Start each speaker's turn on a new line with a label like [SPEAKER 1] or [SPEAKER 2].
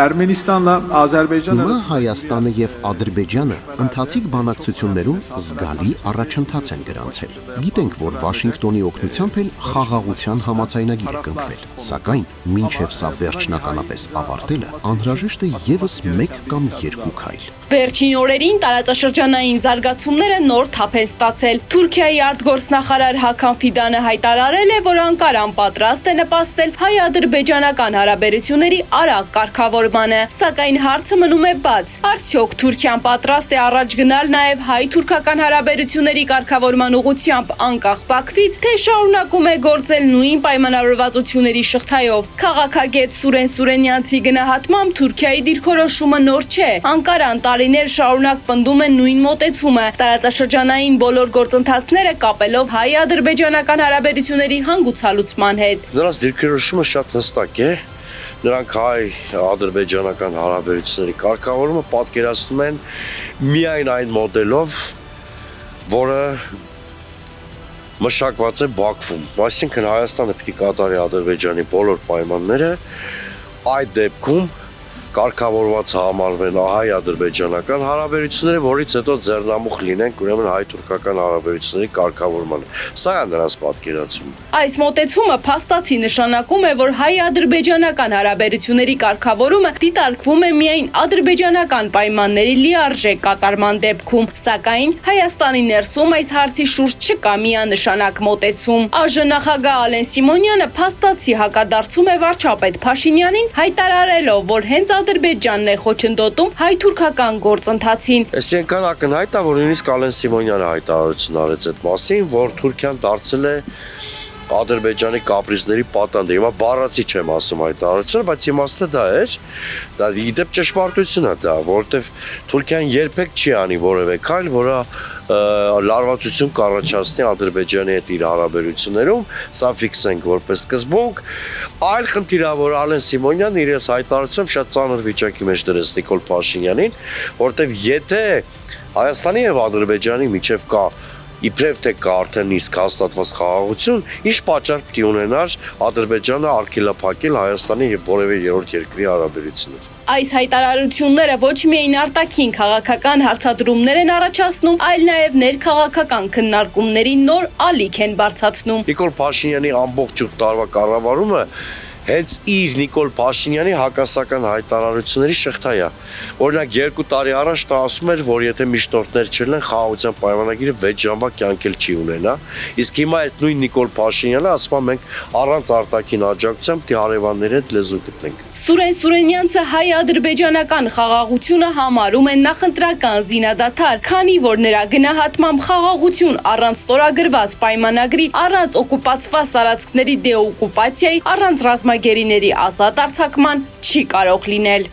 [SPEAKER 1] Ermenistan'la Azerbaycan
[SPEAKER 2] Հիմա
[SPEAKER 1] arasında
[SPEAKER 2] Հայաստանը եւ Ադրբեջանը ընթացիկ բանակցություններում զգալի առաջընթաց են գրանցել։ Գիտենք, որ Վաշինգտոնի օգնությամբ էլ խաղաղության համաձայնագիր է կնքվել, սակայն մինչև սա վերջնականապես ավարտելը անհրաժեշտ է եւս 1 կամ 2 քայլ։
[SPEAKER 3] Վերջին օրերին տարածաշրջանային զարգացումները նոր թափ են ստացել։ Թուրքիայի արտգործնախարար Հական Ֆիդանը հայտարարել է, որ Անկարան պատրաստ է նպաստել հայ-ադրբեջանական հարաբերությունների արագ կարգավորմանը, սակայն հարցը մնում է բաց։ Արդյոք Թուրքիան պատրաստ է առաջ գնալ նաև հայ-թուրքական հարաբերությունների կարգավորման ուղղությամբ անկախ Բաքվից, թե շարունակում է գործել նույն պայմանավորվածությունների շղթայով։ Քաղաքագետ Սուրեն Սուրենյանցի գնահատմամբ Թուրքիայի դիրքորոշումը նոր չէ։ Անկարան տարիներ շարունակ պնդում են նույն մոտեցումը, տարածաշրջանային բոլոր գործընթացները կապելով հայ-ադրբեջանական հարաբերությունների հանգուցալուծման հետ։
[SPEAKER 4] Նրանց դիրքորոշումը շատ հստակ է։ Նրանք հայ-ադրբեջանական հարաբերությունների կարգավորումը պատկերացնում են միայն այն մոդելով, որը մշակված է Բաքվում։ Այսինքն Հայաստանը պիտի կատարի Ադրբեջանի բոլոր պայմանները, այդ դեպքում կարգավորված համարվեն հայ-ադրբեջանական հարաբերությունները, որից հետո ձեռնամուխ լինենք ուրեմն հայ-թուրքական հարաբերությունների կարգավորմանը։ Սա է նրանց պատկերացումը։
[SPEAKER 3] Այս մոտեցումը փաստացի նշանակում է, որ հայ-ադրբեջանական հարաբերությունների կարգավորումը դիտարկվում է միայն ադրբեջանական պայմանների լիարժեք կատարման դեպքում, սակայն Հայաստանի ներսում այս հարցի շուրջ չկա միանշանակ մոտեցում։ ԱԺ նախագահ Ալեն Սիմոնյանը փաստացի հակադարձում է վարչապետ Փաշինյանին, հայտարարելով, որ հենց Ադրբեջանն է խոչընդոտում հայ-թուրքական գործընթացին։
[SPEAKER 4] Այս ենքան ակնհայտ է, որ նույնիսկ Ալեն Սիմոնյանը հայտարարություն արեց այդ մասին, որ Թուրքիան դարձել է Ադրբեջանի կապրիզների պատանդը։ Հիմա բառացի չեմ ասում հայտարարությունը, բայց իմաստը դա էր։ Դա իդեպ ճշմարտություն է դա, որովհետև Թուրքիան երբեք չի անի որևէ քայլ, որը լարվածություն կառաջացնի Ադրբեջանի հետ իր հարաբերություններում, սա ֆիքսենք որպես սկզբունք։ Այլ խնդիր է, որ Ալեն Սիմոնյանն իր հայտարարությամբ շատ ծանր վիճակի մեջ դրեց Նիկոլ Փաշինյանին, որովհետև եթե Հայաստանի եւ Ադրբեջանի միջև կա իբրև թե կա արդեն իսկ հաստատված խաղաղություն, ինչ պատճառ պիտի ունենար Ադրբեջանը արգելափակել Հայաստանի եւ որևէ երրորդ երկրի հարաբերությունները։
[SPEAKER 3] Այս հայտարարությունները ոչ միայն արտաքին քաղաքական հարցադրումներ են առաջացնում, այլ նաև ներքաղաքական քննարկումների նոր ալիք են բարձրացնում։
[SPEAKER 4] Նիկոլ Փաշինյանի ամբողջ 8 տարվա կառավարումը հենց իր Նիկոլ Փաշինյանի հակասական հայտարարությունների շղթա է։ Օրինակ 2 տարի առաջ նա ասում էր, որ եթե միջնորդներ չլինեն, խաղաղության պայմանագիրը 6 ժամվա կյանքել չի ունենա։ Իսկ հիմա այդ նույն Նիկոլ Փաշինյանը ասում է մենք առանց արտաքին աջակցությամբ դի հարևանների հետ լեզու գտնենք։
[SPEAKER 3] Սուրեն Սուրենյանցը հայ-ադրբեջանական խաղաղությունը համարում են նախընտրական զինադադար, քանի որ նրա գնահատմամբ խաղաղություն առանց ստորագրված պայմանագրի, առանց օկուպացված տարածքների դեօկուպացիայի, առանց ռազմագերիների ազատ արձակման չի կարող լինել։